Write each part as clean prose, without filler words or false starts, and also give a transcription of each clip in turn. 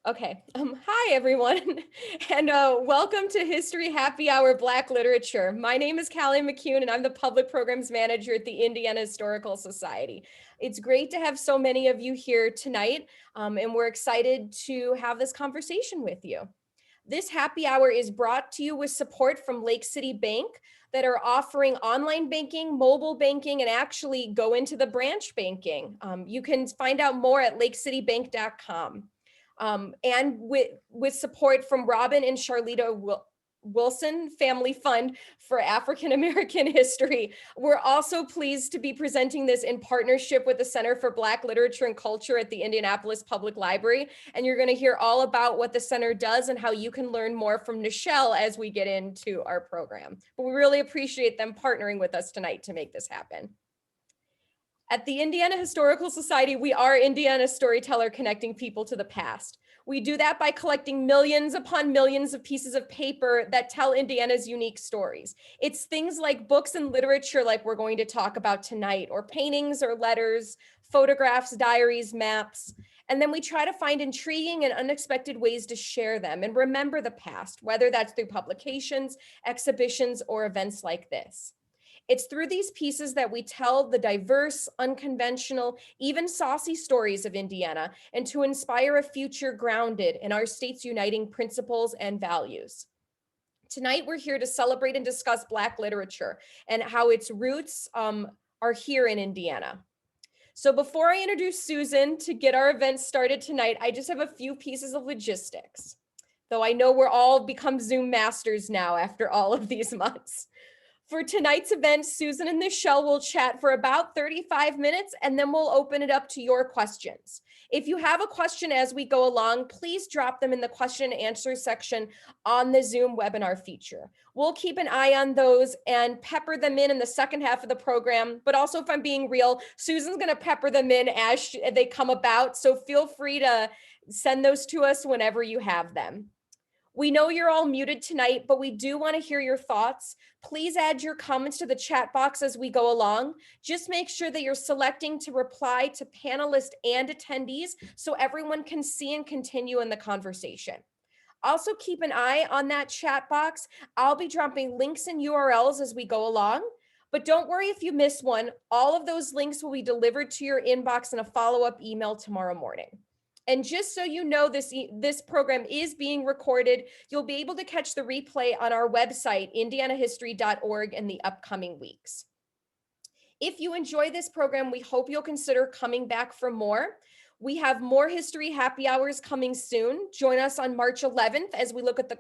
Okay. Hi, everyone, and welcome to History Happy Hour Black Literature. My name is Callie McCune, and I'm the Public Programs Manager at the Indiana Historical Society. It's great to have so many of you here tonight, and we're excited to have this conversation with you. This happy hour is brought to you with support from Lake City Bank that are offering online banking, mobile banking, and actually go into the branch banking. You can find out more at lakecitybank.com. And with support from Robin and Charlitta Wilson Family Fund for African American History. We're also pleased to be presenting this in partnership with the Center for Black Literature and Culture at the Indianapolis Public Library. And you're going to hear all about what the center does and how you can learn more from Nichelle as we get into our program. But we really appreciate them partnering with us tonight to make this happen. At the Indiana Historical Society, we are Indiana's storyteller connecting people to the past. We do that by collecting millions upon millions of pieces of paper that tell Indiana's unique stories. It's things like books and literature like we're going to talk about tonight, or paintings or letters, photographs, diaries, maps. And then we try to find intriguing and unexpected ways to share them and remember the past, whether that's through publications, exhibitions, or events like this. It's through these pieces that we tell the diverse, unconventional, even saucy stories of Indiana, and to inspire a future grounded in our state's uniting principles and values. Tonight, we're here to celebrate and discuss Black literature and how its roots are here in Indiana. So before I introduce Susan to get our event started tonight, I just have a few pieces of logistics, though I know we're all become Zoom masters now after all of these months. For tonight's event, Susan and Nichelle will chat for about 35 minutes, and then we'll open it up to your questions. If you have a question as we go along, please drop them in the question and answer section on the Zoom webinar feature. We'll keep an eye on those and pepper them in the second half of the program. But also, if I'm being real, Susan's going to pepper them in as they come about. So feel free to send those to us whenever you have them. We know you're all muted tonight, but we do want to hear your thoughts. Please add your comments to the chat box as we go along. Just make sure that you're selecting to reply to panelists and attendees so everyone can see and continue in the conversation. Also keep an eye on that chat box. I'll be dropping links and URLs as we go along, but don't worry if you miss one. All of those links will be delivered to your inbox in a follow-up email tomorrow morning. And just so you know, this program is being recorded. You'll be able to catch the replay on our website, indianahistory.org, in the upcoming weeks. If you enjoy this program, we hope you'll consider coming back for more. We have more history happy hours coming soon. Join us on March 11th as we look at the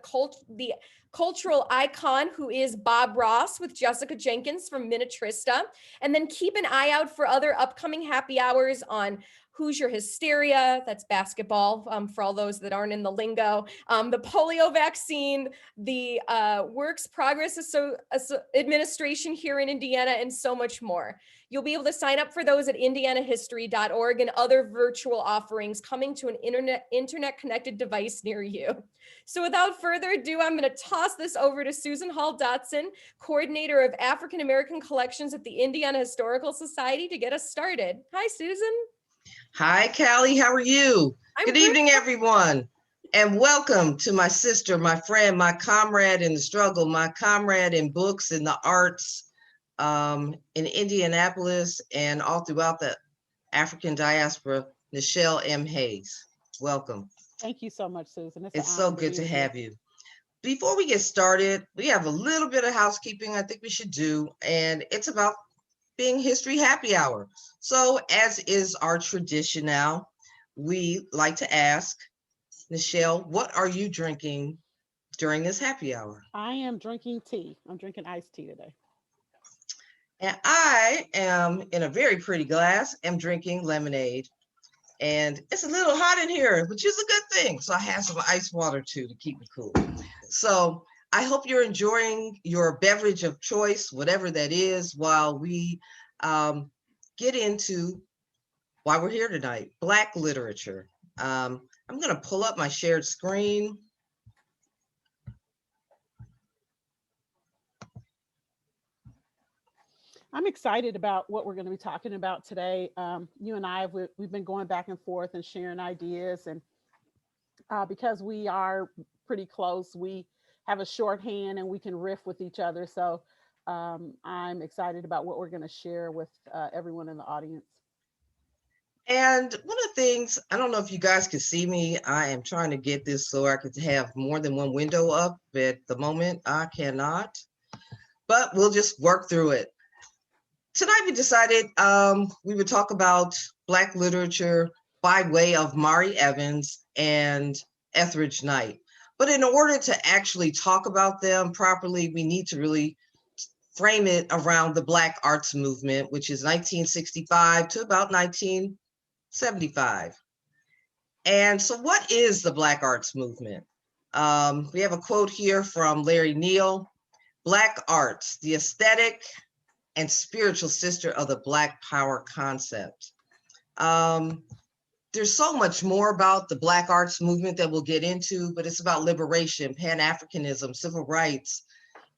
cultural icon who is Bob Ross with Jessica Jenkins from Minnetrista. And then keep an eye out for other upcoming happy hours on Hoosier Hysteria, that's basketball for all those that aren't in the lingo, the polio vaccine, the Works Progress Administration here in Indiana, and so much more. You'll be able to sign up for those at indianahistory.org and other virtual offerings coming to an internet-connected device near you. So without further ado, I'm going to toss this over to Susan Hall Dotson, Coordinator of African American Collections at the Indiana Historical Society, to get us started. Hi, Susan. Hi, Callie. How are you? Good evening, everyone. And welcome to my sister, my friend, my comrade in the struggle, my comrade in books and the arts in Indianapolis and all throughout the African diaspora, Nichelle M. Hayes. Welcome. Thank you so much, Susan. It's so good to have you. Before we get started, we have a little bit of housekeeping I think we should do, and it's about being History Happy Hour. So as is our tradition now, we like to ask, Nichelle, what are you drinking during this happy hour? I am drinking tea. I'm drinking iced tea today. And I am, in a very pretty glass, am drinking lemonade. And it's a little hot in here, which is a good thing. So I have some ice water too to keep me cool. So I hope you're enjoying your beverage of choice, whatever that is, while we get into why we're here tonight, Black literature. I'm going to pull up my shared screen. I'm excited about what we're going to be talking about today. You and I, we've been going back and forth and sharing ideas, and because we are pretty close. We have a shorthand and we can riff with each other. So I'm excited about what we're going to share with everyone in the audience. And one of the things, I don't know if you guys can see me, I am trying to get this so I could have more than one window up. At the moment, I cannot, but we'll just work through it. Tonight we decided we would talk about Black literature by way of Mari Evans and Ethridge Knight. But in order to actually talk about them properly, we need to really frame it around the Black arts movement, which is 1965 to about 1975. And so what is the Black arts movement? We have a quote here from Larry Neal: "Black arts, the aesthetic and spiritual sister of the Black power concept." There's so much more about the Black arts movement that we'll get into, but it's about liberation, Pan-Africanism, civil rights,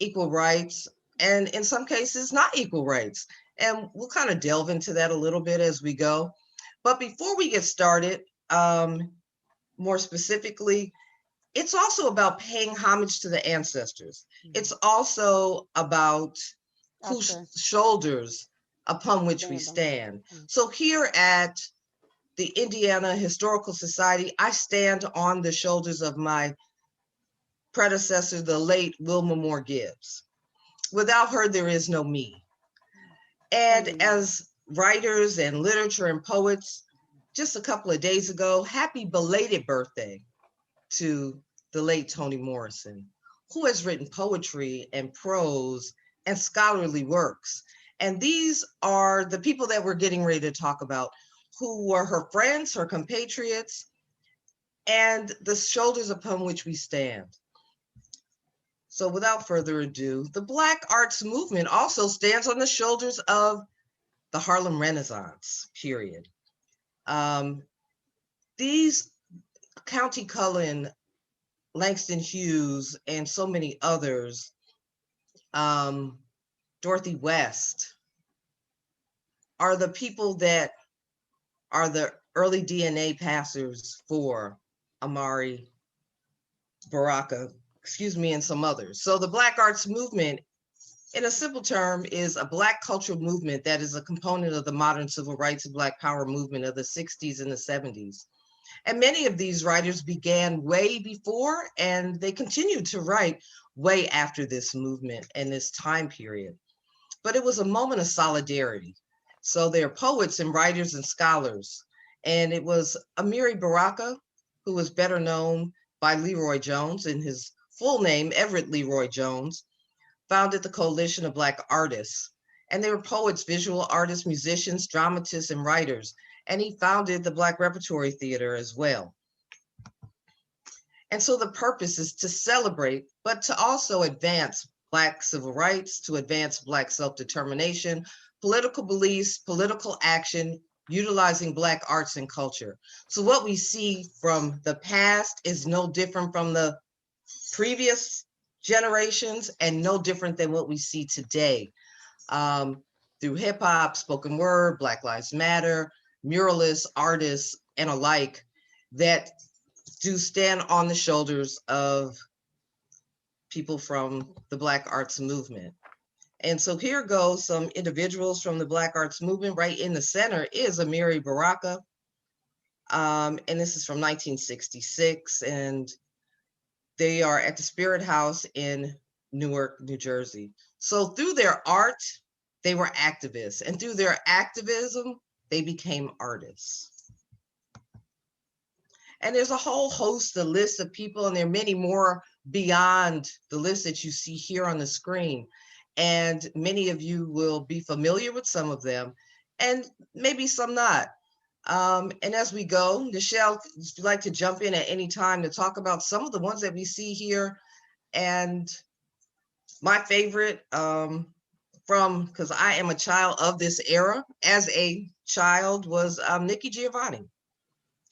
equal rights, and in some cases, not equal rights. And we'll kind of delve into that a little bit as we go. But before we get started, more specifically, it's also about paying homage to the ancestors. It's also about whose shoulders upon which we stand. So here at the Indiana Historical Society, I stand on the shoulders of my predecessor, the late Wilma Moore Gibbs. Without her, there is no me. And as writers and literature and poets, just a couple of days ago, happy belated birthday to the late Toni Morrison, who has written poetry and prose and scholarly works. And these are the people that we're getting ready to talk about, who were her friends, her compatriots, and the shoulders upon which we stand. So without further ado, the Black arts movement also stands on the shoulders of the Harlem Renaissance period. These Countee Cullen, Langston Hughes, and so many others, Dorothy West, are the people that are the early DNA passers for Amari Baraka, and some others. So the Black arts movement, in a simple term, is a Black cultural movement that is a component of the modern civil rights and Black power movement of the 60s and the 70s. And many of these writers began way before, and they continued to write way after this movement and this time period. But it was a moment of solidarity. So they're poets and writers and scholars. And it was Amiri Baraka, who was better known by Leroy Jones, in his full name, Everett Leroy Jones, founded the Coalition of Black Artists. And they were poets, visual artists, musicians, dramatists, and writers. And he founded the Black Repertory Theater as well. And so the purpose is to celebrate, but to also advance Black civil rights, to advance Black self-determination, political beliefs, political action, utilizing Black arts and culture. So what we see from the past is no different from the previous generations and no different than what we see today. Through hip hop, spoken word, Black Lives Matter, muralists, artists, and alike, that do stand on the shoulders of people from the Black arts movement. And so here goes some individuals from the Black arts movement. Right in the center is Amiri Baraka. And this is from 1966. And they are at the Spirit House in Newark, New Jersey. So through their art, they were activists. And through their activism, they became artists. And there's a whole host, a list of people, and there are many more beyond the list that you see here on the screen. And many of you will be familiar with some of them, and maybe some not. And as we go, Nichelle, if you'd like to jump in at any time to talk about some of the ones that we see here. And my favorite, because I am a child of this era, as a child, was Nikki Giovanni.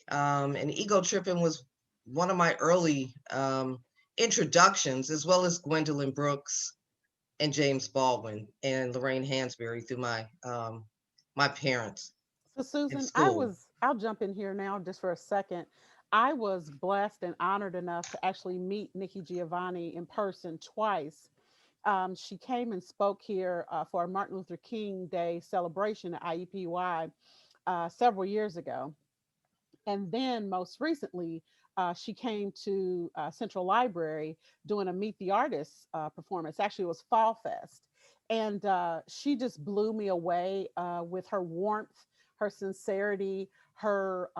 And Ego Trippin' was one of my early introductions, as well as Gwendolyn Brooks and James Baldwin and Lorraine Hansberry through my my parents. So Susan, school. I'll jump in here now just for a second. I was blessed and honored enough to actually meet Nikki Giovanni in person twice. She came and spoke here for a Martin Luther King Day celebration at IUPUI several years ago. And then most recently, she came to Central Library doing a Meet the Artists performance. Actually, it was Fall Fest. And she just blew me away with her warmth, her sincerity, her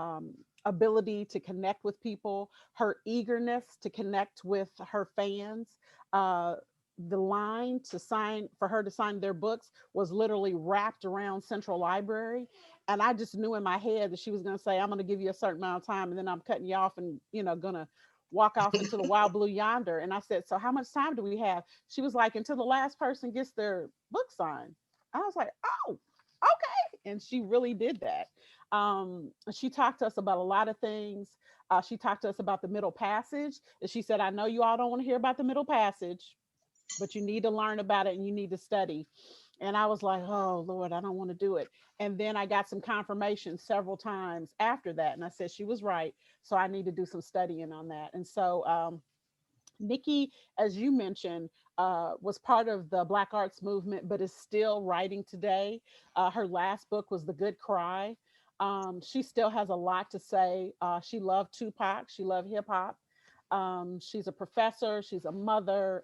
ability to connect with people, her eagerness to connect with her fans. The line to sign for her to sign their books was literally wrapped around Central Library, and I just knew in my head that she was going to say, I'm going to give you a certain amount of time and then I'm cutting you off and, going to walk off into the wild blue yonder. And I said, so how much time do we have? She was like, until the last person gets their book signed. I was like, oh, okay. And she really did that. She talked to us about a lot of things. She talked to us about the Middle Passage. And she said, I know you all don't want to hear about the Middle Passage, but you need to learn about it and you need to study. And I was like, oh, Lord, I don't want to do it. And then I got some confirmation several times after that. And I said, she was right. So I need to do some studying on that. And so Nikki, as you mentioned, was part of the Black Arts movement, but is still writing today. Her last book was The Good Cry. She still has a lot to say. She loved Tupac. She loved hip hop. She's a professor. She's a mother.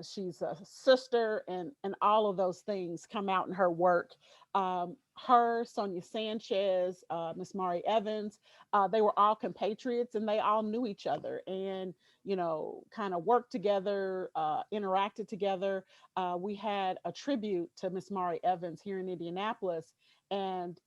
She's a sister, and all of those things come out in her work. Her, Sonia Sanchez, Miss Mari Evans, they were all compatriots, and they all knew each other, and kind of worked together, interacted together. We had a tribute to Miss Mari Evans here in Indianapolis, and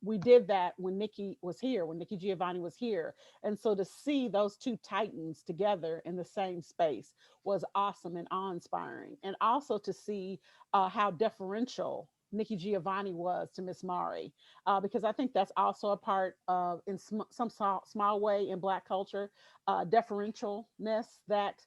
we did that when Nikki was here, when Nikki Giovanni was here. And so to see those two titans together in the same space was awesome and awe-inspiring. And also to see how deferential Nikki Giovanni was to Miss Mari, because I think that's also a part of, in some small way in Black culture, deferentialness, that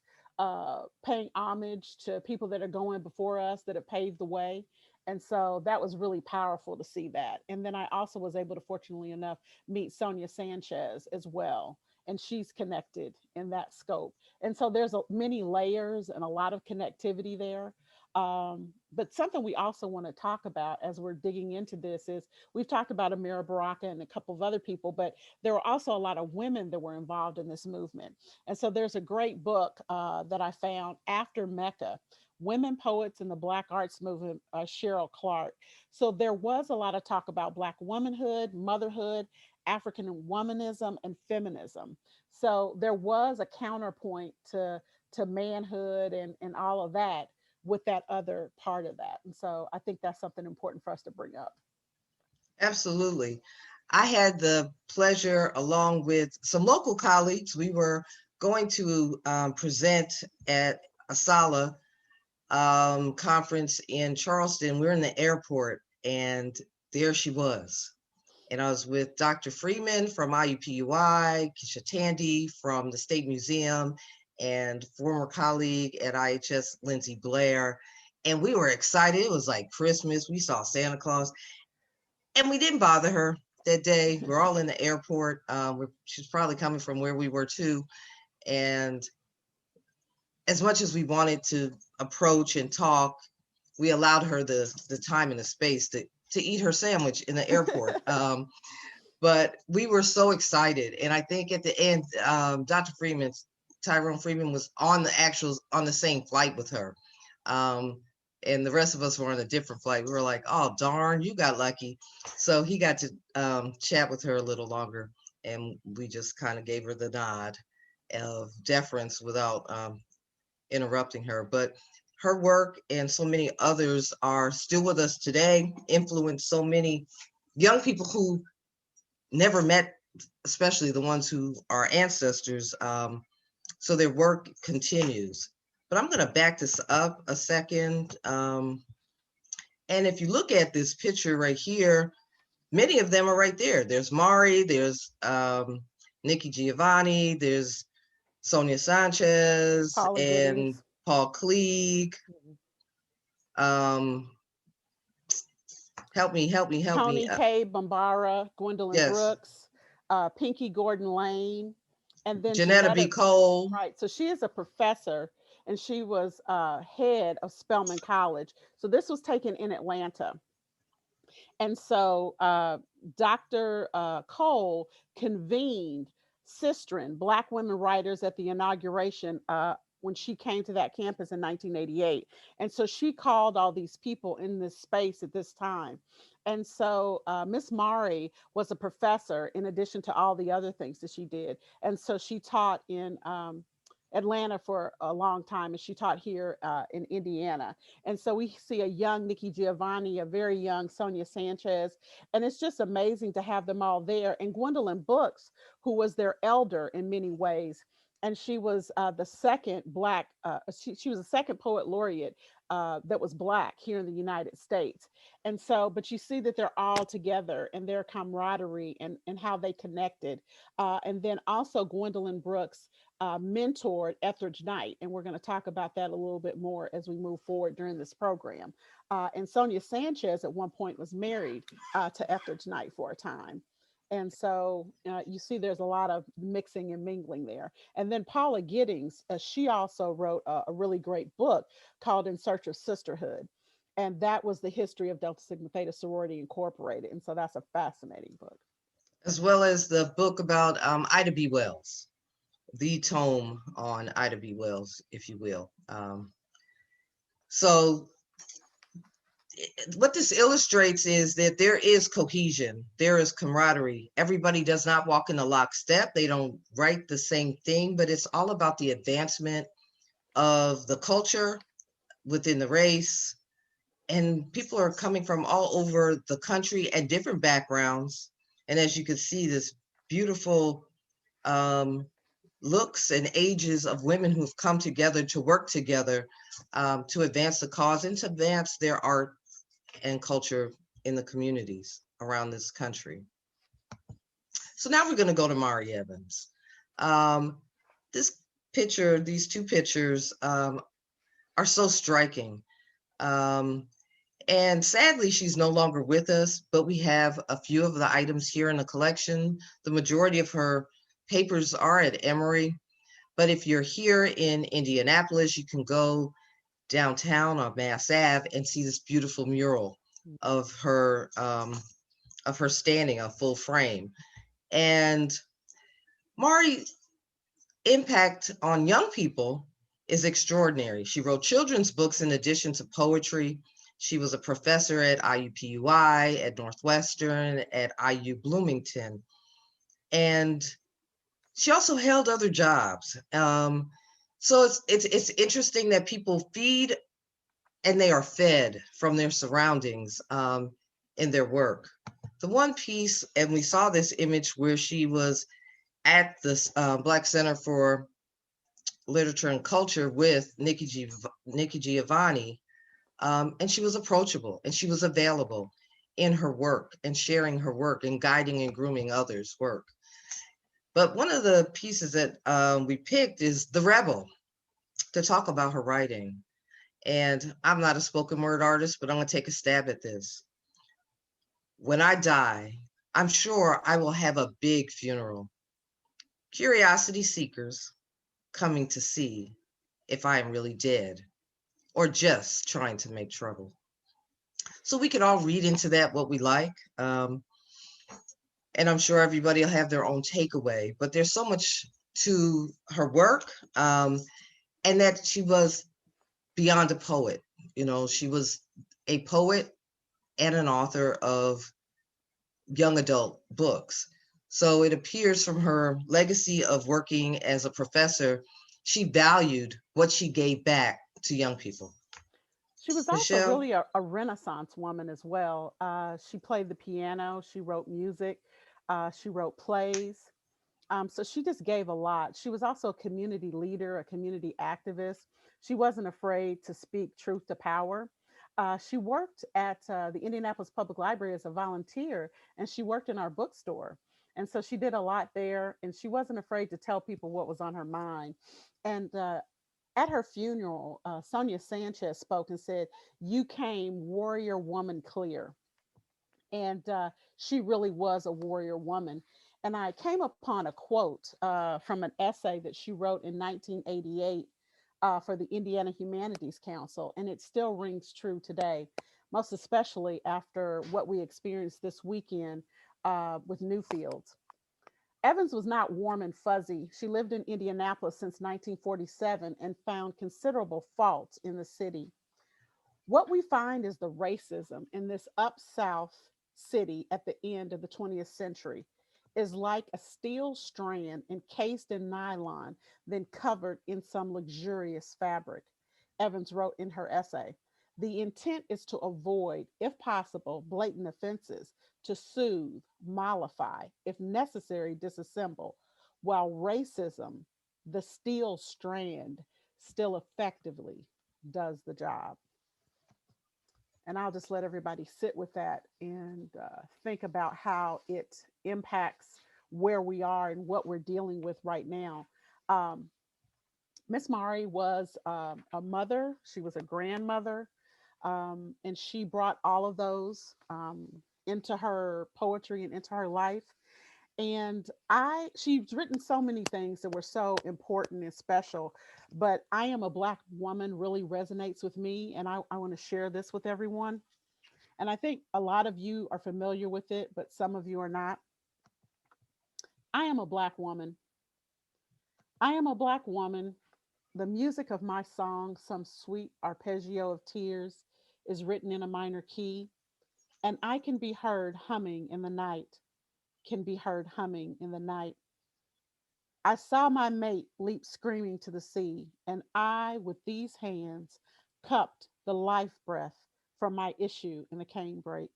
paying homage to people that are going before us, that have paved the way. And so that was really powerful to see that. And then I also was able to, fortunately enough, meet Sonia Sanchez as well. And she's connected in that scope. And so there's many layers and a lot of connectivity there. But something we also want to talk about as we're digging into this is, we've talked about Amira Baraka and a couple of other people, but there were also a lot of women that were involved in this movement. And so there's a great book that I found, After Mecca: Women Poets in the Black Arts Movement, Cheryl Clark. So there was a lot of talk about Black womanhood, motherhood, African womanism, and feminism. So there was a counterpoint to manhood and all of that, with that other part of that. And so I think that's something important for us to bring up. Absolutely. I had the pleasure, along with some local colleagues, we were going to present at a SALA conference in Charleston. We're in the airport, and there she was. And I was with Dr. Freeman from IUPUI, Keisha Tandy from the State Museum, and former colleague at IHS, Lindsay Blair. And we were excited. It was like Christmas. We saw Santa Claus. And we didn't bother her that day. We're all in the airport. She's probably coming from where we were too. And as much as we wanted to approach and talk, we allowed her the time and the space to eat her sandwich in the airport. But we were so excited. And I think at the end, Dr. Tyrone Freeman was on the same flight with her. And the rest of us were on a different flight. We were like, oh, darn, you got lucky. So he got to chat with her a little longer. And we just kind of gave her the nod of deference without interrupting her. But her work and so many others are still with us today, influenced so many young people who never met, especially the ones who are ancestors. So their work continues. But I'm going to back this up a second. And if you look at this picture right here, many of them are right there. There's Mari, there's Nikki Giovanni, there's Sonia Sanchez, Paula and Giddings. Paul Klieg. Help me. Tony K. Bombara, Gwendolyn Yes. Brooks, Pinky Gordon Lane, and then Janetta B. Janetta. Cole. Right. So she is a professor, and she was head of Spelman College. So this was taken in Atlanta. And so Dr. Cole convened Sistren, Black women writers, at the inauguration when she came to that campus in 1988. And so she called all these people in this space at this time. And so Miss Mari was a professor in addition to all the other things that she did. And so she taught in Atlanta for a long time, and she taught here in Indiana. And so we see a young Nikki Giovanni, a very young Sonia Sanchez, and it's just amazing to have them all there. And Gwendolyn Brooks, who was their elder in many ways, and she was the second Black, she was the second poet laureate that was Black here in the United States. And so, but you see that they're all together and their camaraderie and how they connected. And then also Gwendolyn Brooks mentored Ethridge Knight, and we're going to talk about that a little bit more as we move forward during this program. And Sonia Sanchez at one point was married to Ethridge Knight for a time. And so you see there's a lot of mixing and mingling there. And then Paula Giddings, she also wrote a really great book called In Search of Sisterhood. And that was the history of Delta Sigma Theta Sorority Incorporated. And so that's a fascinating book. As well as the book about Ida B. Wells, the tome on Ida B. Wells, if you will. So what this illustrates is that there is cohesion, there is camaraderie. Everybody does not walk in a lockstep. They don't write the same thing, but it's all about the advancement of the culture within the race. And people are coming from all over the country and different backgrounds. And as you can see, this beautiful looks and ages of women who've come together to work together to advance the cause and to advance their art and culture in the communities around this country. So now we're going to go to Mari Evans. This picture, these two pictures are so striking. And sadly, she's no longer with us, but we have a few of the items here in the collection. The majority of her papers are at Emory, but if you're here in Indianapolis, you can go downtown on Mass Ave and see this beautiful mural of her standing, a full frame. And Mari's impact on young people is extraordinary. She wrote children's books in addition to poetry. She was a professor at IUPUI, at Northwestern, at IU Bloomington. And she also held other jobs. So it's interesting that people feed and they are fed from their surroundings in their work. The one piece, and we saw this image where she was at the Black Center for Literature and Culture with Nikki Giovanni, and she was approachable and she was available in her work and sharing her work and guiding and grooming others' work. But one of the pieces that we picked is The Rebel, to talk about her writing. And I'm not a spoken word artist, but I'm going to take a stab at this. When I die, I'm sure I will have a big funeral. Curiosity seekers coming to see if I am really dead or just trying to make trouble. So we can all read into that what we like. And I'm sure everybody will have their own takeaway, but there's so much to her work, and that she was beyond a poet. You know, she was a poet and an author of young adult books. So it appears from her legacy of working as a professor, she valued what she gave back to young people. She was also Nichelle? really a Renaissance woman as well. She played the piano, she wrote music, she wrote plays. So she just gave a lot. She was also a community leader, a community activist. She wasn't afraid to speak truth to power. She worked at the Indianapolis Public Library as a volunteer, and she worked in our bookstore. And so she did a lot there, and she wasn't afraid to tell people what was on her mind. And at her funeral, Sonia Sanchez spoke and said, "You came warrior woman clear." And she really was a warrior woman. And I came upon a quote from an essay that she wrote in 1988 for the Indiana Humanities Council, and it still rings true today, most especially after what we experienced this weekend with Newfields. Evans was not warm and fuzzy. She lived in Indianapolis since 1947 and found considerable faults in the city. What we find is the racism in this up south city at the end of the 20th century is like a steel strand encased in nylon, then covered in some luxurious fabric. Evans wrote in her essay. The intent is to avoid, if possible, blatant offenses, to soothe, mollify, if necessary, disassemble, while racism, the steel strand, still effectively does the job. And I'll just let everybody sit with that and think about how it impacts where we are and what we're dealing with right now. Um, Miss Mari was a mother, she was a grandmother, and she brought all of those into her poetry and into her life. And she's written so many things that were so important and special, but I am a Black woman really resonates with me, and I want to share this with everyone. And I think a lot of you are familiar with it, but some of you are not. I am a Black woman. I am a Black woman. The music of my song, some sweet arpeggio of tears, is written in a minor key, and I can be heard humming in the night, can be heard humming in the night. I saw my mate leap screaming to the sea, and I, with these hands, cupped the life breath from my issue in the cane brake.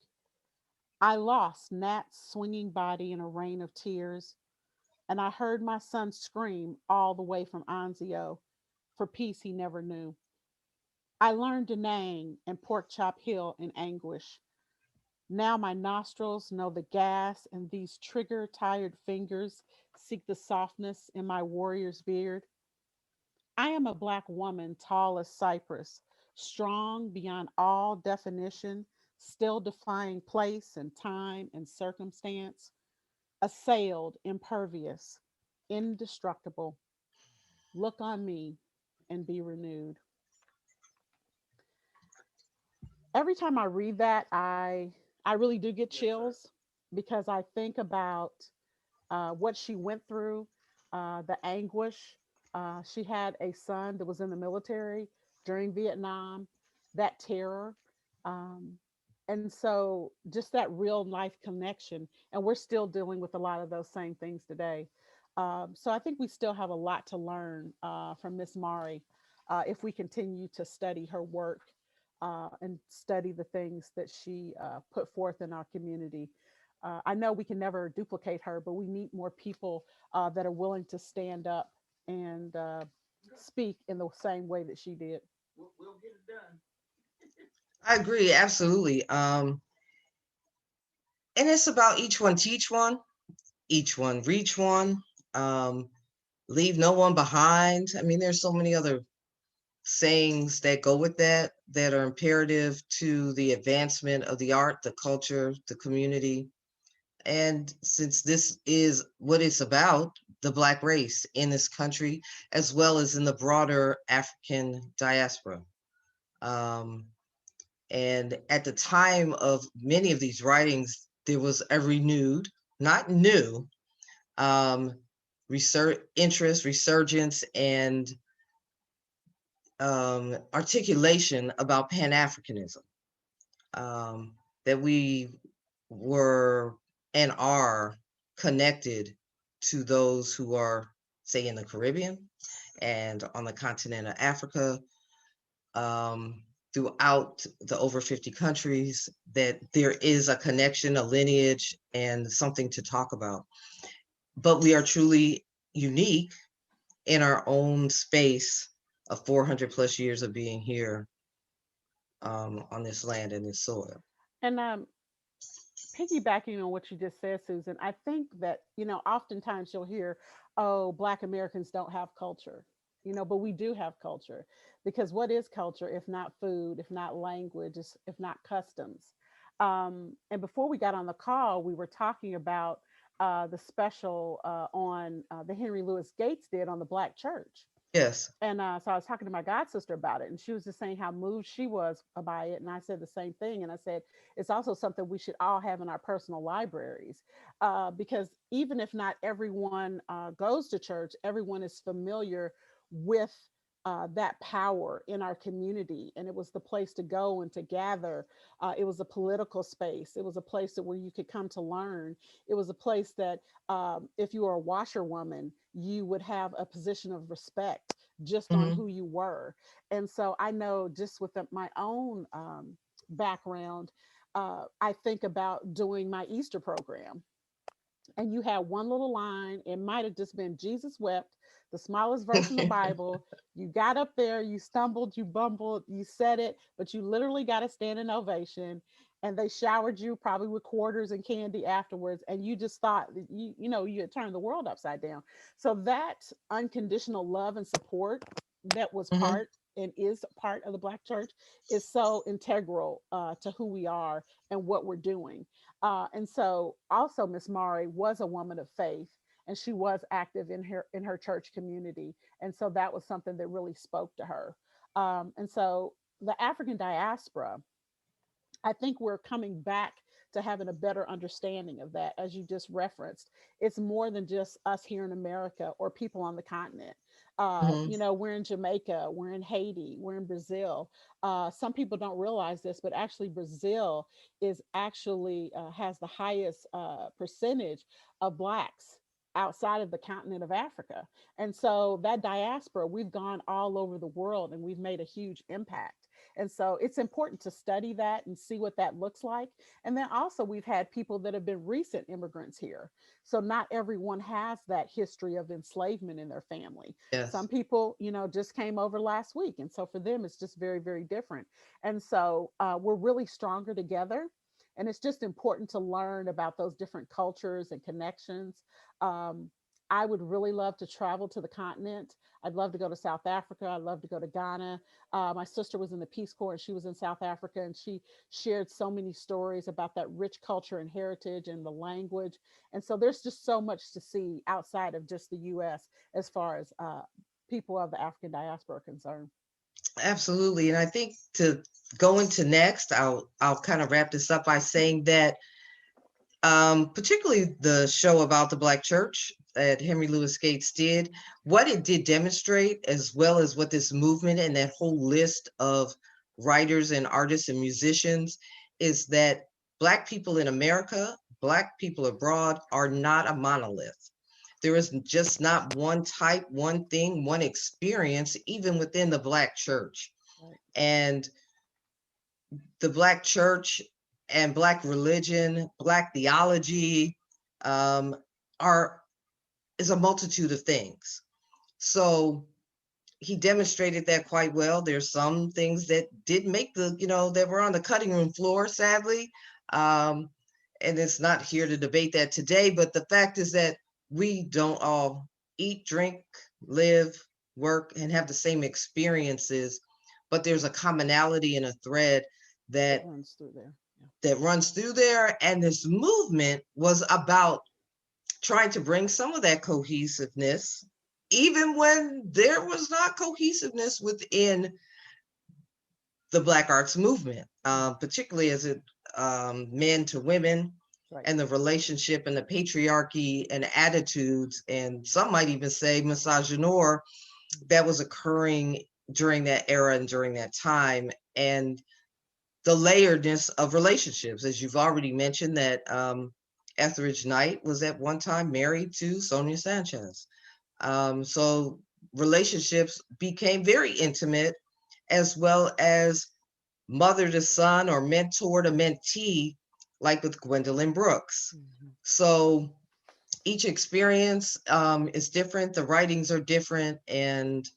I lost Nat's swinging body in a rain of tears, and I heard my son scream all the way from Anzio for peace he never knew. I learned Da Nang and Pork Chop Hill in anguish. Now my nostrils know the gas, and these trigger tired fingers seek the softness in my warrior's beard. I am a Black woman, tall as cypress, strong beyond all definition, still defying place and time and circumstance, assailed, impervious, indestructible. Look on me and be renewed. Every time I read that, I really do get chills because I think about what she went through, the anguish. She had a son that was in the military during Vietnam, that terror. Um, and so just that real life connection. And we're still dealing with a lot of those same things today. So I think we still have a lot to learn from Miss Mari if we continue to study her work and study the things that she put forth in our community. I know we can never duplicate her, but we need more people that are willing to stand up and speak in the same way that she did. We'll get it done. I agree, absolutely. And it's about each one teach one, each one reach one, um, leave no one behind. I mean, there's so many other sayings that go with that that are imperative to the advancement of the art, the culture, the community. And since this is what it's about, the Black race in this country, as well as in the broader African diaspora. Um, and at the time of many of these writings, there was a renewed, not new, interest, resurgence, and articulation about Pan-Africanism, that we were and are connected to those who are, say, in the Caribbean and on the continent of Africa, throughout the over 50 countries, that there is a connection, a lineage, and something to talk about. But we are truly unique in our own space of 400 plus years of being here on this land and this soil. And piggybacking on what you just said, Susan, I think that, oftentimes you'll hear, oh, Black Americans don't have culture, but we do have culture because what is culture if not food, if not language, if not customs? And before we got on the call, we were talking about the special on the Henry Louis Gates did on the Black church. Yes. And so I was talking to my god sister about it, and she was just saying how moved she was by it. And I said the same thing. And I said, it's also something we should all have in our personal libraries, because even if not everyone goes to church, everyone is familiar with that power in our community. And it was the place to go and to gather. It was a political space. It was a place where you could come to learn. It was a place that if you were a washerwoman, you would have a position of respect just on Hmm. who you were. And so I know just with my own background, I think about doing my Easter program. And you had one little line. It might have just been Jesus wept, the smallest verse in the Bible. You got up there, you stumbled, you bumbled, you said it, but you literally got a standing ovation. And they showered you probably with quarters and candy afterwards. And you just thought that you had turned the world upside down. So that unconditional love and support that was Hmm. part and is part of the Black church is so integral to who we are and what we're doing. And so also Miss Mari was a woman of faith, and she was active in her church community. And so that was something that really spoke to her. And so the African diaspora, I think we're coming back to having a better understanding of that, as you just referenced. It's more than just us here in America or people on the continent. Hmm. We're in Jamaica, we're in Haiti, we're in Brazil. Some people don't realize this, but actually Brazil is actually has the highest percentage of Blacks outside of the continent of Africa. And so that diaspora, we've gone all over the world and we've made a huge impact. And so it's important to study that and see what that looks like. And then also, we've had people that have been recent immigrants here. So not everyone has that history of enslavement in their family. Some Yes. people, just came over last week. And so for them, it's just very, very different. And so we're really stronger together. And it's just important to learn about those different cultures and connections. Um, I would really love to travel to the continent. I'd love to go to South Africa. I'd love to go to Ghana. My sister was in the Peace Corps and she was in South Africa, and she shared so many stories about that rich culture and heritage and the language. And so there's just so much to see outside of just the US as far as people of the African diaspora are concerned. Absolutely. And I think to go into next, I'll kind of wrap this up by saying that particularly the show about the Black church that Henry Louis Gates did, what it did demonstrate, as well as what this movement and that whole list of writers and artists and musicians, is that Black people in America, Black people abroad are not a monolith. There is just not one type, one thing, one experience, even within the Black church. Right. And the Black church and Black religion, Black theology, um, are is a multitude of things. So he demonstrated that quite well. There's some things that did make that were on the cutting room floor, sadly. Um, and it's not here to debate that today, but the fact is that we don't all eat, drink, live, work, and have the same experiences, but there's a commonality and a thread That that runs through there. Yeah. that runs through there. And this movement was about trying to bring some of that cohesiveness, even when there was not cohesiveness within the Black arts movement, particularly as it men to women, Right. and the relationship and the patriarchy and attitudes, and some might even say misogynoir, that was occurring during that era and during that time. And the layeredness of relationships, as you've already mentioned, that Etheridge Knight was at one time married to Sonia Sanchez. So relationships became very intimate, as well as mother to son or mentor to mentee, like with Gwendolyn Brooks. Mhm. So each experience is different. The writings are different. And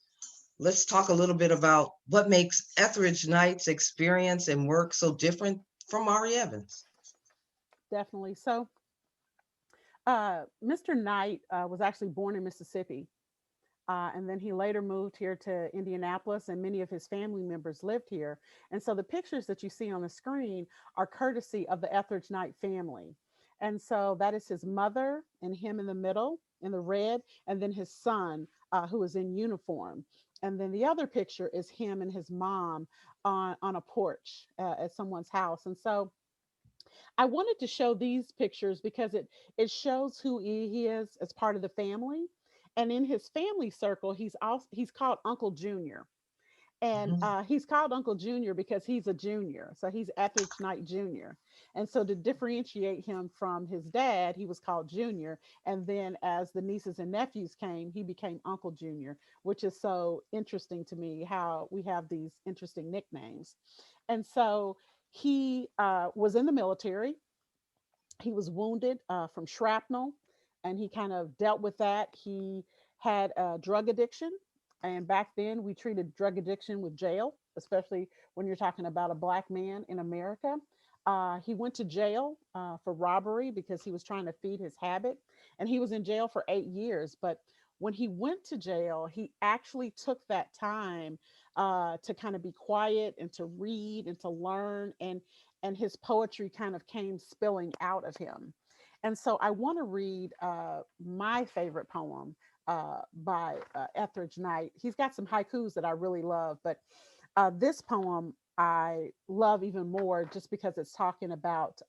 let's talk a little bit about what makes Etheridge Knight's experience and work so different from Mari Evans. Definitely. So, Mr. Knight was actually born in Mississippi. And then he later moved here to Indianapolis, and many of his family members lived here. And so the pictures that you see on the screen are courtesy of the Ethridge Knight family. And so that is his mother and him in the middle in the red, and then his son, who is in uniform. And then the other picture is him and his mom on a porch at someone's house. And so I wanted to show these pictures because it shows who he is as part of the family. And in his family circle, he's called Uncle Junior. And Mhm. he's called Uncle Junior because he's a junior. So he's Ethridge Knight Jr. And so to differentiate him from his dad, he was called Junior. And then as the nieces and nephews came, he became Uncle Junior, which is so interesting to me how we have these interesting nicknames. And so he was in the military. He was wounded from shrapnel, and he kind of dealt with that. He had a drug addiction, and back then we treated drug addiction with jail, especially when you're talking about a black man in America. He went to jail for robbery because he was trying to feed his habit, and he was in jail for 8 years. But when he went to jail, he actually took that time to kind of be quiet and to read and to learn, and his poetry kind of came spilling out of him. And so I want to read my favorite poem by Etheridge Knight. He's got some haikus that I really love, but this poem I love even more just because it's talking about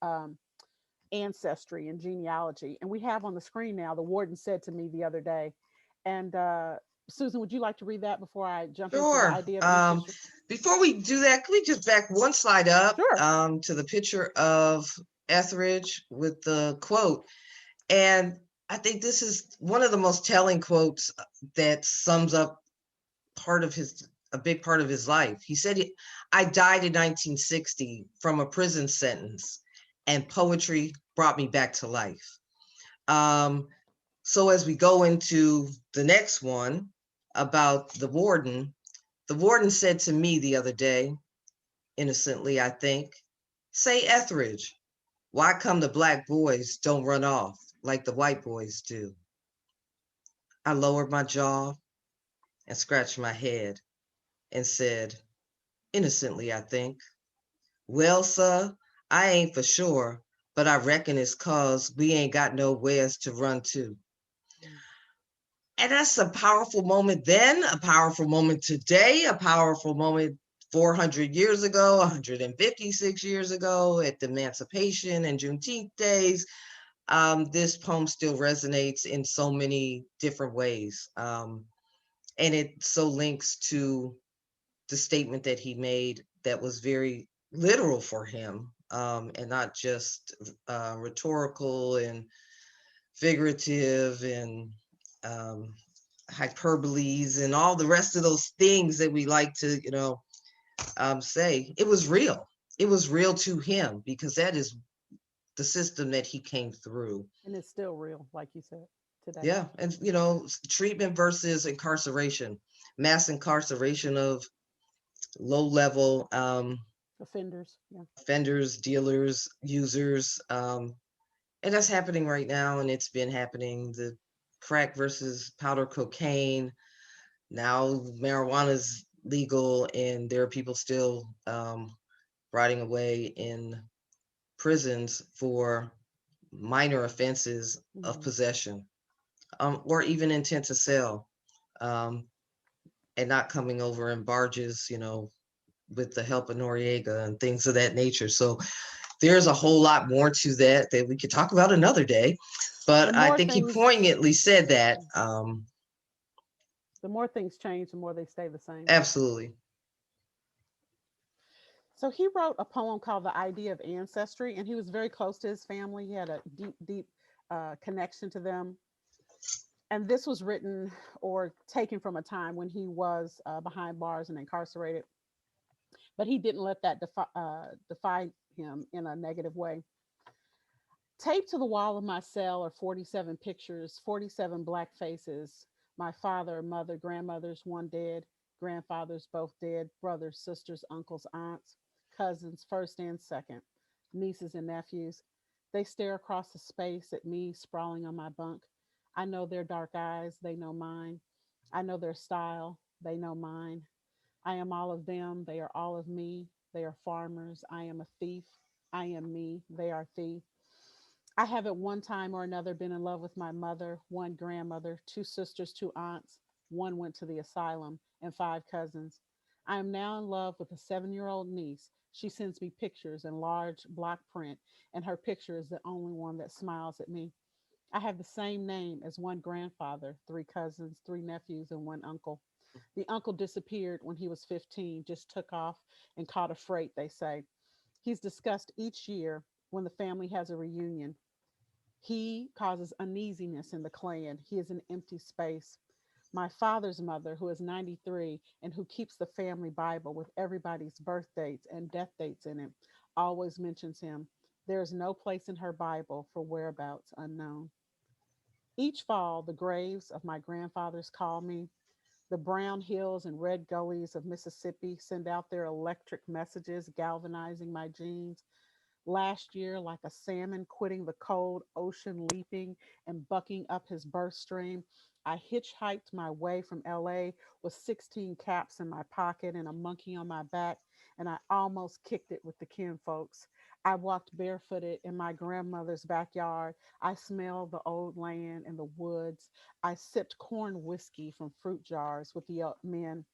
ancestry and genealogy. And we have on the screen now, the warden said to me the other day. And Susan, would you like to read that before I jump into the Sure. idea of ancestry? Before we do that, can we just back one slide up Sure. to the picture of Etheridge with the quote? And I think this is one of the most telling quotes that sums up a big part of his life. He said, I died in 1960 from a prison sentence, and poetry brought me back to life. So as we go into the next one about the warden said to me the other day, innocently, I think, say, Etheridge, why come the black boys don't run off like the white boys do? I lowered my jaw and scratched my head and said, innocently, I think, well, sir, I ain't for sure, but I reckon it's 'cause we ain't got nowheres to run to. And that's a powerful moment then, a powerful moment today, a powerful moment 400 years ago, 156 years ago at the Emancipation and Juneteenth days. This poem still resonates in so many different ways. And it so links to the statement that he made that was very literal for him, and not just rhetorical and figurative and hyperboles and all the rest of those things that we like to, say. It was real. It was real to him because that is the system that he came through. And it's still real, like you said today. Yeah. And, treatment versus incarceration, mass incarceration of low level Offenders. Yeah. offenders, dealers, users. And that's happening right now. And it's been happening. The crack versus powder cocaine. Now marijuana is legal, and there are people still rotting away in prisons for minor offenses of possession, or even intent to sell, and not coming over in barges, with the help of Noriega and things of that nature. So there's a whole lot more to that we could talk about another day. But I think he poignantly said that. The more things change, the more they stay the same. Absolutely. So he wrote a poem called The Idea of Ancestry, and he was very close to his family. He had a deep, deep connection to them. And this was written or taken from a time when he was behind bars and incarcerated. But he didn't let that define him in a negative way. Taped to the wall of my cell are 47 pictures, 47 black faces. My father, mother, grandmothers, one dead, grandfathers, both dead, brothers, sisters, uncles, aunts, cousins, first and second, nieces and nephews. They stare across the space at me sprawling on my bunk. I know their dark eyes, they know mine. I know their style, they know mine. I am all of them, they are all of me. They are farmers, I am a thief. I am me, they are thief. I have at one time or another been in love with my mother, one grandmother, two sisters, two aunts, one went to the asylum, and five cousins. I am now in love with a 7-year-old niece. She sends me pictures in large block print, and her picture is the only one that smiles at me. I have the same name as one grandfather, three cousins, three nephews, and one uncle. The uncle disappeared when he was 15, just took off and caught a freight, they say. He's discussed each year when the family has a reunion. He causes uneasiness in the clan. He is an empty space. My father's mother, who is 93 and who keeps the family Bible with everybody's birth dates and death dates in it, always mentions him. There is no place in her Bible for whereabouts unknown. Each fall, the graves of my grandfathers call me. The brown hills and red gullies of Mississippi send out their electric messages, galvanizing my genes. Last year, like a salmon quitting the cold ocean, leaping and bucking up his birth stream, I hitchhiked my way from LA with 16 caps in my pocket and a monkey on my back, and I almost kicked it with the kinfolks. I walked barefooted in my grandmother's backyard. I smelled the old land and the woods. I sipped corn whiskey from fruit jars with the men.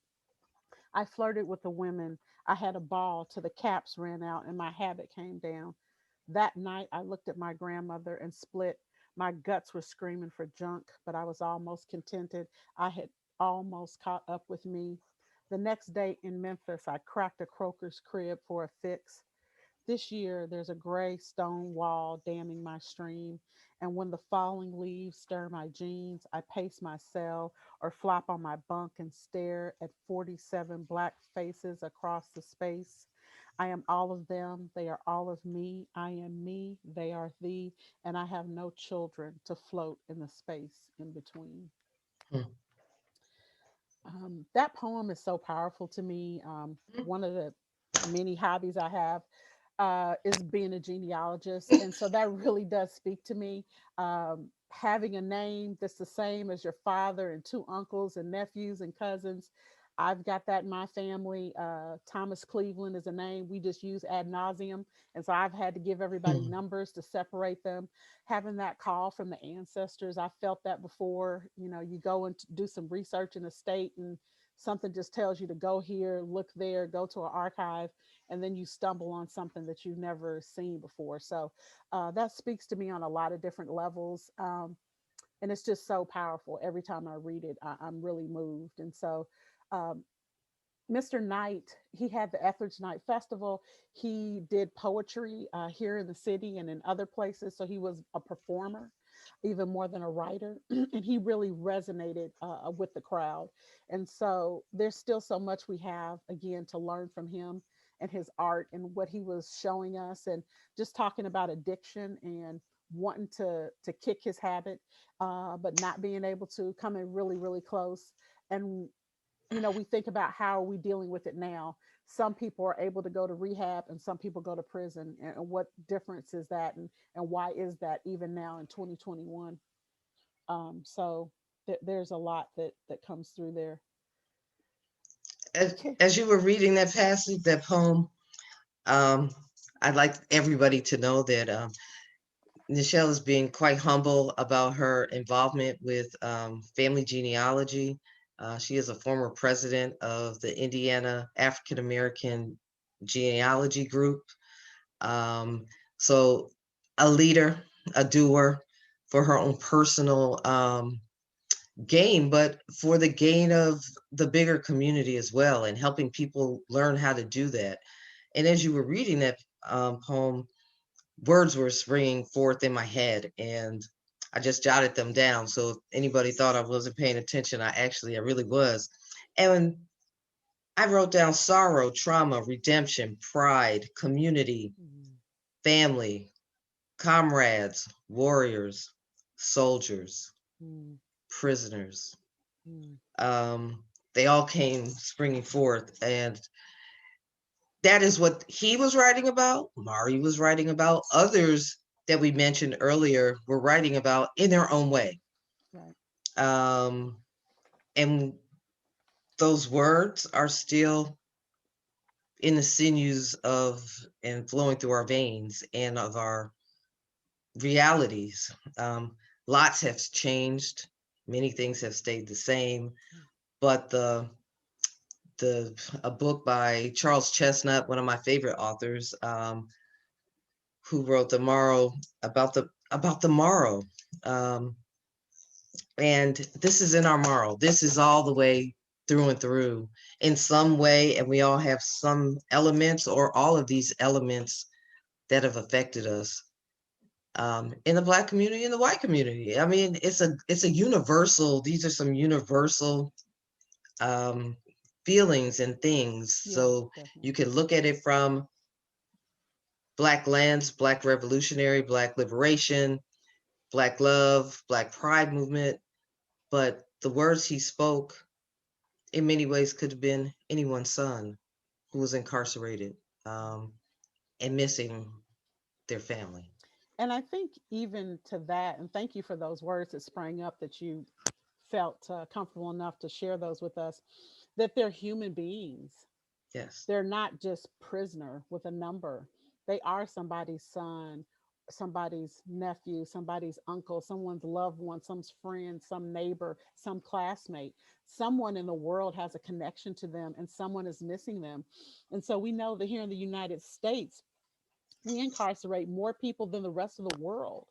I flirted with the women. I had a ball till the caps ran out and my habit came down. That night, I looked at my grandmother and split. My guts were screaming for junk, but I was almost contented. I had almost caught up with me. The next day in Memphis, I cracked a croaker's crib for a fix. This year, there's a gray stone wall damming my stream, and when the falling leaves stir my jeans, I pace my cell or flop on my bunk and stare at 47 black faces across the space. I am all of them, they are all of me. I am me, they are thee, and I have no children to float in the space in between. Hmm. That poem is so powerful to me. One of the many hobbies I have is being a genealogist. And so that really does speak to me. Having a name that's the same as your father and two uncles and nephews and cousins. I've got that in my family. Thomas Cleveland is a name we just use ad nauseum. And so I've had to give everybody Hmm. numbers to separate them. Having that call from the ancestors, I felt that before. You know, you go and do some research in the state and something just tells you to go here, look there, go to an archive, and then you stumble on something that you've never seen before. So that speaks to me on a lot of different levels. And it's just so powerful. Every time I read it, I'm really moved. And so um, Mr. Knight, he had the Ethridge Knight Festival. He did poetry here in the city and in other places. So he was a performer, even more than a writer. And he really resonated with the crowd. And so there's still so much we have, again, to learn from him and his art and what he was showing us. And just talking about addiction and wanting to kick his habit, but not being able to, come in really, really close. And we think about how are we dealing with it now. Some people are able to go to rehab and some people go to prison, and what difference is that, and why is that even now in 2021? So there's a lot that comes through there. Okay. As you were reading that passage, that poem, um, I'd like everybody to know that Nichelle is being quite humble about her involvement with family genealogy. She is a former president of the Indiana African American Genealogy Group. Um, so a leader, a doer for her own personal gain, but for the gain of the bigger community as well, and helping people learn how to do that. And as you were reading that poem, words were springing forth in my head, and I just jotted them down. So if anybody thought I wasn't paying attention, I really was. And I wrote down sorrow, trauma, redemption, pride, community, Mm, family, comrades, warriors, soldiers, mm, prisoners. mm, Um, they all came springing forth, and that is what he was writing about. Mari was writing about. Others that we mentioned earlier were writing about in their own way. right. Um, and those words are still in the sinews of and flowing through our veins and of our realities. Lots have changed. Many things have stayed the same, but a book by Charles Chestnut, one of my favorite authors, who wrote The Morrow, about the morrow. And this is in our morrow. This is all the way through and through in some way, and we all have some elements or all of these elements that have affected us, in the Black community, in the white community. I mean, it's a universal, these are some universal feelings and things. Yeah, So definitely. you can look at it from Black lens, Black revolutionary, Black liberation, Black love, Black pride movement. But the words he spoke in many ways could have been anyone's son who was incarcerated, and missing their family. And I think even to that, and thank you for those words that sprang up that you felt comfortable enough to share those with us, that they're human beings. Yes. They're not just prisoner with a number. They are somebody's son, somebody's nephew, somebody's uncle, someone's loved one, someone's friend, some neighbor, some classmate. Someone in the world has a connection to them and someone is missing them. And so we know that here in the United States, we incarcerate more people than the rest of the world,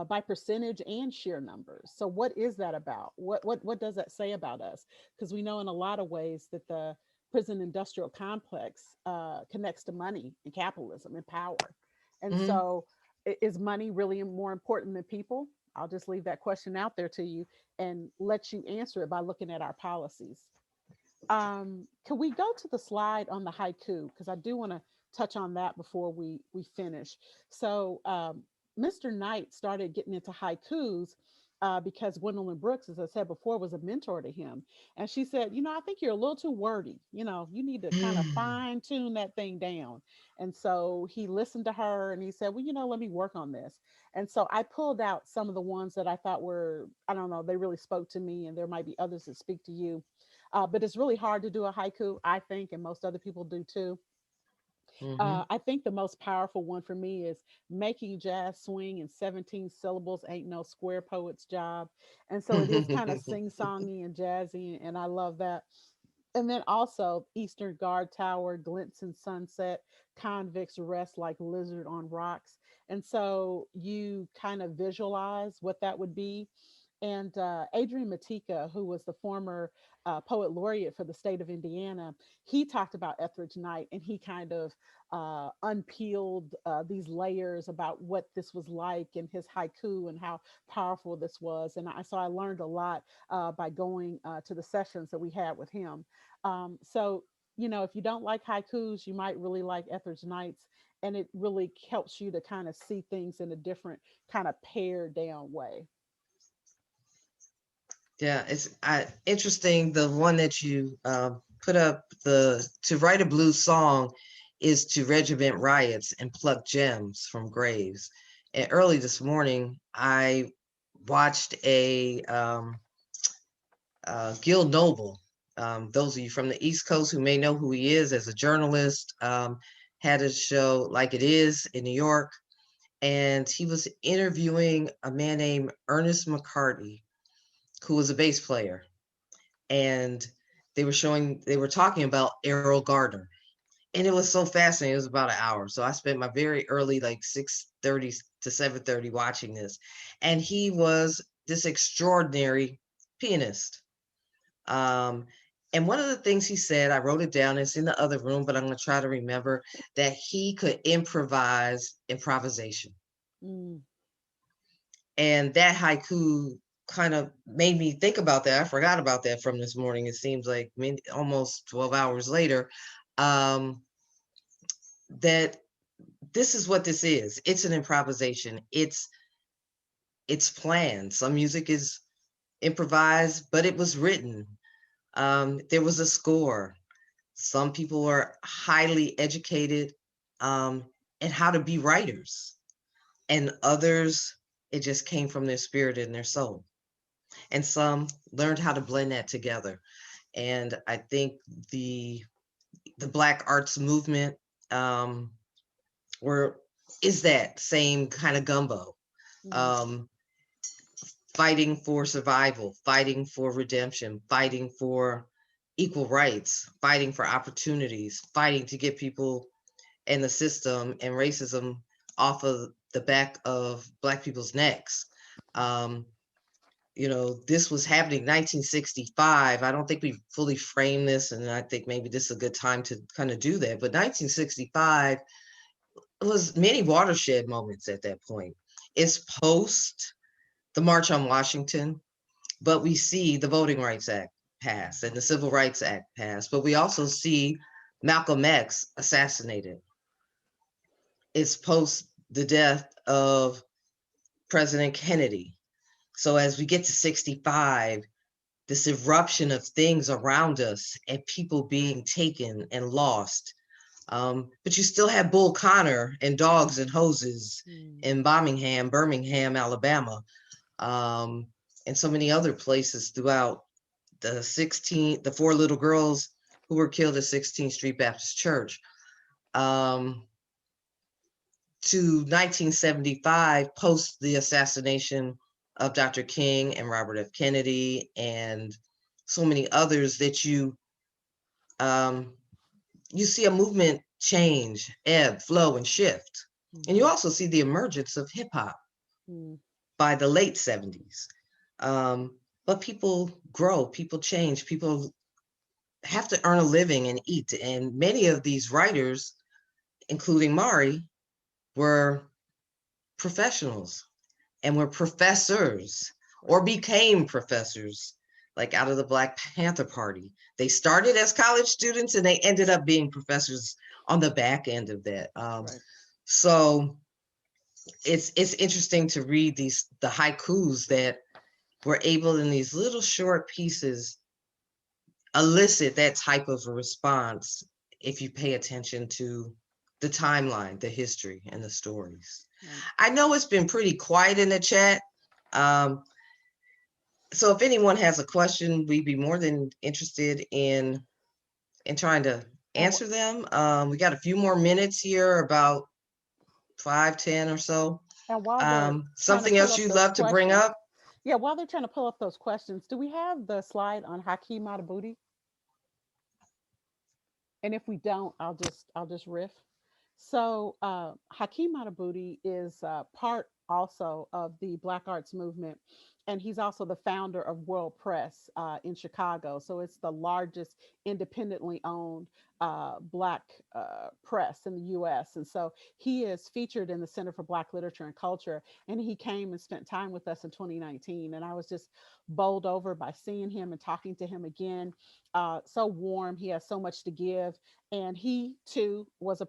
by percentage and sheer numbers. So what is that about? What does that say about us? Because we know in a lot of ways that the prison industrial complex connects to money and capitalism and power. And Hmm. so is money really more important than people? I'll just leave that question out there to you and let you answer it by looking at our policies. Can we go to the slide on the haiku? Because I do want to touch on that before we finish. So Mr. Knight started getting into haikus because Gwendolyn Brooks, as I said before, was a mentor to him. And she said, I think you're a little too wordy. You need to kind of fine tune that thing down. And so he listened to her and he said, well, let me work on this. And so I pulled out some of the ones that I thought were, I don't know, they really spoke to me, and there might be others that speak to you. But it's really hard to do a haiku, I think, and most other people do too. Hmm. I think the most powerful one for me is making jazz swing in 17 syllables ain't no square poet's job. And so it is kind of sing songy and jazzy, and I love that. And then also Eastern Guard Tower, glints in sunset, convicts rest like lizard on rocks. And so you kind of visualize what that would be. And Adrian Matika, who was the former poet laureate for the state of Indiana, he talked about Etheridge Knight, and he kind of unpeeled these layers about what this was like in his haiku and how powerful this was. And so I learned a lot by going to the sessions that we had with him. So, if you don't like haikus, you might really like Etheridge Knight's, and it really helps you to kind of see things in a different kind of pared down way. Yeah, it's interesting. The one that you put up, the to write a blues song is to regiment riots and pluck gems from graves. And early this morning, I watched a Gil Noble. Those of you from the East Coast who may know who he is as a journalist, had a show Like It Is in New York, and he was interviewing a man named Ernest McCarty, who was a bass player, and they were talking about Errol Gardner, and it was so fascinating. It was about an hour, so I spent my very early, like 6:30 to 7:30, watching this, and he was this extraordinary pianist. Um, and one of the things he said, I wrote it down, it's in the other room, but I'm going to try to remember, that he could improvise improvisation. Mm, And that haiku kind of made me think about that. I forgot about that from this morning. It seems like almost 12 hours later, that this is what this is. It's an improvisation. It's planned. Some music is improvised, but it was written. There was a score. Some people are highly educated in how to be writers, and others, it just came from their spirit and their soul. And some learned how to blend that together. And I think the Black arts movement, were is that same kind of gumbo. Um, Fighting for survival, fighting for redemption, fighting for equal rights, fighting for opportunities, fighting to get people and the system and racism off of the back of Black people's necks. Um, this was happening 1965. I don't think we fully framed this, and I think maybe this is a good time to kind of do that. But 1965 was many watershed moments at that point. It's post the March on Washington, but we see the Voting Rights Act passed and the Civil Rights Act passed, but we also see Malcolm X assassinated. It's post the death of President Kennedy. So as we get to 65, this eruption of things around us and people being taken and lost. But you still have Bull Connor and dogs and hoses in Birmingham, Alabama, and so many other places throughout the 4 little girls who were killed at 16th Street Baptist Church. To 1975, post the assassination of Dr. King and Robert F. Kennedy and so many others, that you see a movement change, ebb, flow, and shift. And you also see the emergence of hip hop by the late 70s. But people grow, people change, people have to earn a living and eat. And many of these writers, including Mari, were professionals and were professors or became professors, like out of the Black Panther Party. They started as college students and they ended up being professors on the back end of that. So it's interesting to read the haikus that were able in these little short pieces elicit that type of a response if you pay attention to the timeline, the history, and the stories. I know it's been pretty quiet in the chat. So if anyone has a question, we'd be more than interested in trying to answer them. We got a few more minutes here, about 5-10 or so. And while something else you'd love to bring up? Yeah, while they're trying to pull up those questions, do we have the slide on Hakeem Madhubuti? And if we don't, I'll just riff. So Hakeem Madhubuti is part also of the Black Arts Movement, and he's also the founder of World Press in Chicago. So it's the largest independently owned Black press in the U.S. And so he is featured in the Center for Black Literature and Culture, and he came and spent time with us in 2019. And I was just bowled over by seeing him and talking to him again. So warm. He has so much to give. And he too was a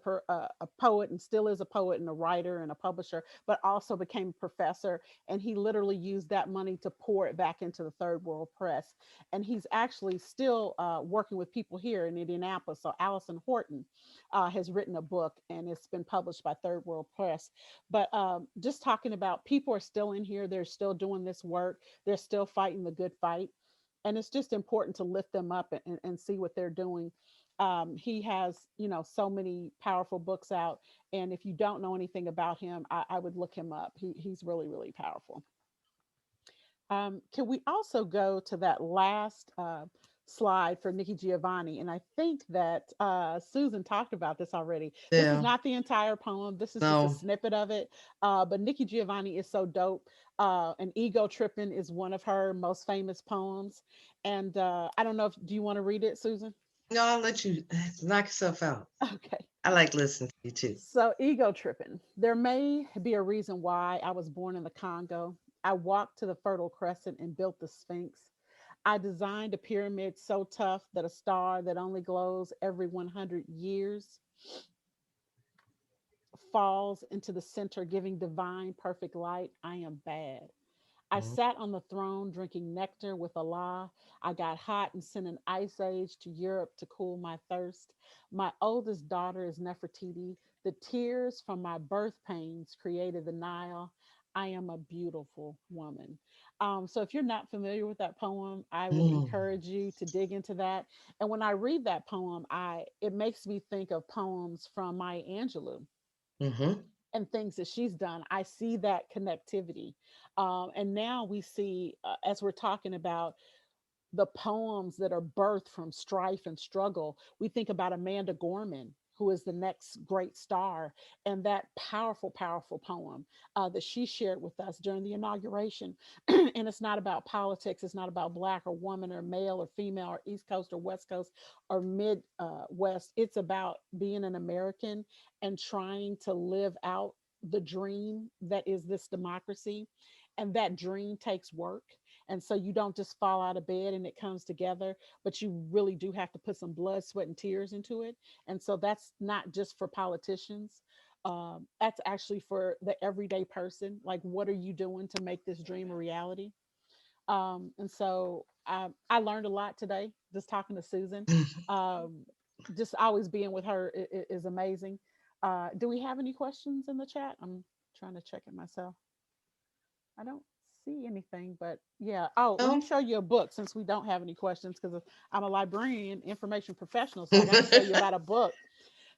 poet, and still is a poet and a writer and a publisher, but also became a professor. And he literally used that money to pour it back into the Third World Press. And he's actually still working with people here in Indianapolis. So Allison Horton has written a book, and it's been published by Third World Press. But just talking about, people are still in here. They're still doing this work. They're still fighting the good fight. And it's just important to lift them up and see what they're doing. He has, so many powerful books out. And if you don't know anything about him, I would look him up. He's really, really powerful. Can we also go to that last slide for Nikki Giovanni? And I think that Susan talked about this already. Yeah. This is not the entire poem. This is just a snippet of it. But Nikki Giovanni is so dope. And Ego Trippin' is one of her most famous poems. And I don't know do you want to read it, Susan? No, I'll let you knock yourself out. Okay. I like listening to you too. So, Ego Trippin'. There may be a reason why I was born in the Congo. I walked to the Fertile Crescent and built the Sphinx. I designed a pyramid so tough that a star that only glows every 100 years falls into the center, giving divine perfect light. I am bad. I sat on the throne drinking nectar with Allah. I got hot and sent an ice age to Europe to cool my thirst. My oldest daughter is Nefertiti. The tears from my birth pains created the Nile. I am a beautiful woman. So if you're not familiar with that poem, I would encourage you to dig into that. And when I read that poem, it makes me think of poems from Maya Angelou. and things that she's done. I see that connectivity. And now we see, as we're talking about the poems that are birthed from strife and struggle, we think about Amanda Gorman, who is the next great star, and that powerful, powerful poem that she shared with us during the inauguration. And it's not about politics, it's not about Black or woman or male or female or East Coast or West Coast or Mid West. It's about being an American and trying to live out the dream that is this democracy. And that dream takes work. And so you don't just fall out of bed and it comes together, but you really do have to put some blood, sweat, and tears into it. And so that's not just for politicians. That's actually for the everyday person. Like, what are you doing to make this dream a reality? And so I learned a lot today just talking to Susan. Um, just always being with her is amazing. Do we have any questions in the chat? I'm trying to check it myself. I don't see anything, but yeah. Oh, let me No? show you a book since we don't have any questions because I'm a librarian, information professional. So I want to tell you about a book.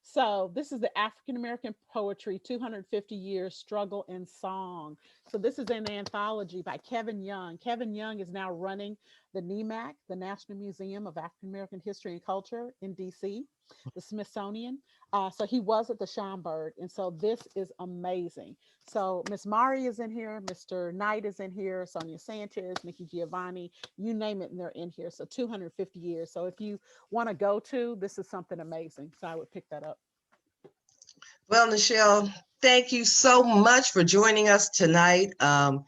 So this is the African American Poetry 250 Years Struggle and Song. So this is an anthology by Kevin Young. Kevin Young is now running the NEMAC, the National Museum of African American History and Culture in DC, the Smithsonian. So he was at the Schomburg. And so this is amazing. So Miss Mari is in here, Mr. Knight is in here, Sonia Sanchez, Nikki Giovanni, you name it, and they're in here. So 250 years. So if you want to go to, this is something amazing. So I would pick that up. Well, Nichelle, thank you so much for joining us tonight. And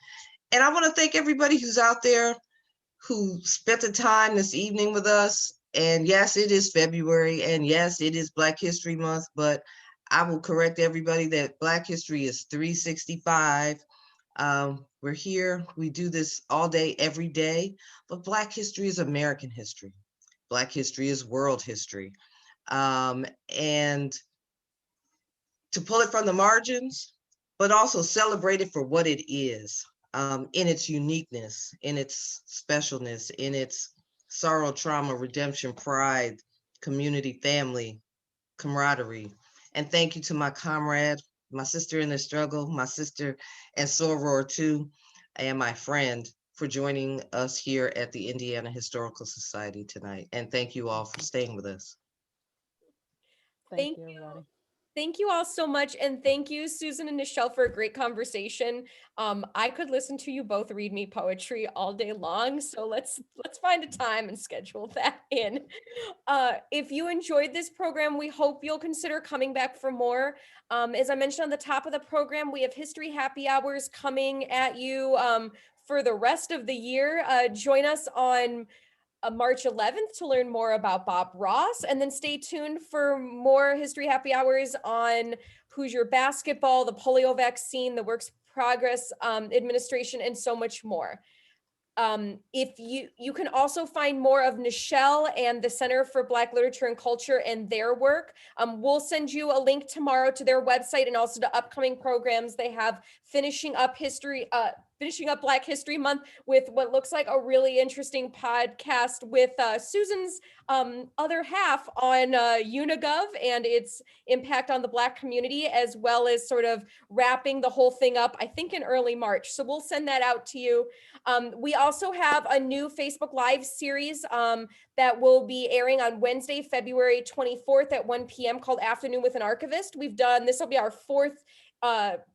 I want to thank everybody who's out there who spent the time this evening with us. And yes, it is February, and yes, it is Black History Month, but I will correct everybody that Black History is 365. We're here, we do this all day, every day, but Black history is American history. Black history is world history. And to pull it from the margins, but also celebrate it for what it is, in its uniqueness, in its specialness, in its sorrow, trauma, redemption, pride, community, family, camaraderie. And thank you to my comrade, my sister in the struggle, my sister and soror too, and my friend for joining us here at the Indiana Historical Society tonight. And thank you all for staying with us. Thank Thank you, you. everybody. Thank you all so much. And thank you, Susan and Nichelle, for a great conversation. I could listen to you both read me poetry all day long. So let's find a time and schedule that in. If you enjoyed this program, we hope you'll consider coming back for more. As I mentioned on the top of the program, we have history happy hours coming at you for the rest of the year. Join us on March 11th to learn more about Bob Ross, and then stay tuned for more history happy hours on Hoosier basketball, the polio vaccine, the Works Progress Administration, and so much more. If you can also find more of Nichelle and the Center for Black Literature and Culture and their work. We'll send you a link tomorrow to their website and also to upcoming programs they have, finishing up Black History Month with what looks like a really interesting podcast with Susan's other half on Unigov and its impact on the Black community, as well as sort of wrapping the whole thing up, I think in early March. So we'll send that out to you. We also have a new Facebook Live series that will be airing on Wednesday, February 24th at 1 p.m. called Afternoon with an Archivist. This will be our fourth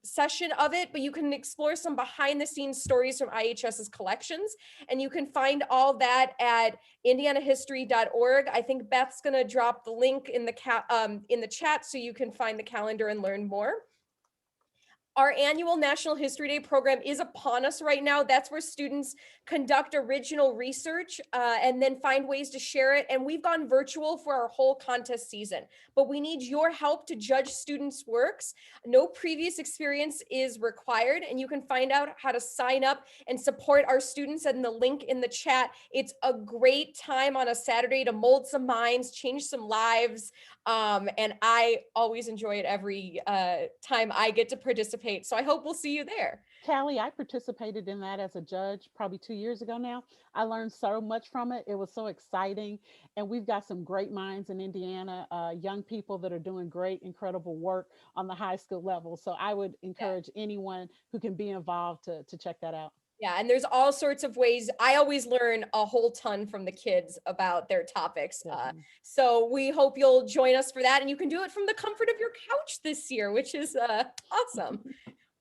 session of it, but you can explore some behind the scenes stories from IHS's collections, and you can find all that at indianahistory.org. I think Beth's going to drop the link in the chat so you can find the calendar and learn more. Our annual National History Day program is upon us right now. That's where students conduct original research and then find ways to share it. And we've gone virtual for our whole contest season, but we need your help to judge students' works. No previous experience is required, and you can find out how to sign up and support our students in the link in the chat. It's a great time on a Saturday to mold some minds, change some lives. And I always enjoy it every time I get to participate. So I hope we'll see you there. Callie, I participated in that as a judge probably 2 years ago now. I learned so much from it. It was so exciting. And we've got some great minds in Indiana, young people that are doing great, incredible work on the high school level. So I would Yeah. encourage anyone who can be involved to check that out. Yeah, and there's all sorts of ways. I always learn a whole ton from the kids about their topics. Definitely. So we hope you'll join us for that. And you can do it from the comfort of your couch this year, which is awesome.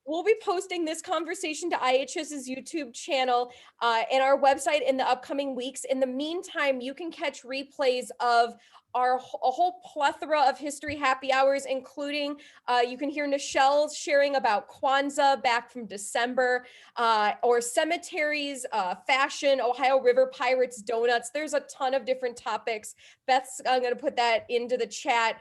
We'll be posting this conversation to IHS's YouTube channel and our website in the upcoming weeks. In the meantime, you can catch replays of a whole plethora of history happy hours, including you can hear Nichelle sharing about Kwanzaa back from December, or cemeteries, fashion, Ohio River Pirates, donuts. There's a ton of different topics. Beth's going to put that into the chat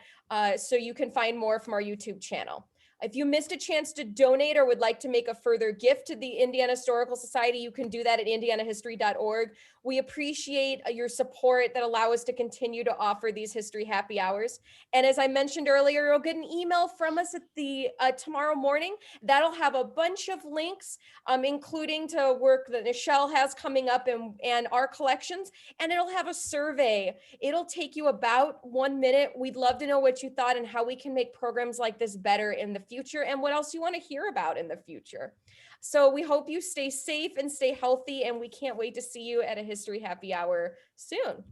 so you can find more from our YouTube channel. If you missed a chance to donate or would like to make a further gift to the Indiana Historical Society, you can do that at indianahistory.org. We appreciate your support that allow us to continue to offer these history happy hours. And as I mentioned earlier, you'll get an email from us at the tomorrow morning. That'll have a bunch of links, including to work that Nichelle has coming up and our collections. And it'll have a survey. It'll take you about 1 minute. We'd love to know what you thought and how we can make programs like this better in the future and what else you want to hear about in the future. So we hope you stay safe and stay healthy, and we can't wait to see you at a history happy hour soon.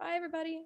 Bye, everybody.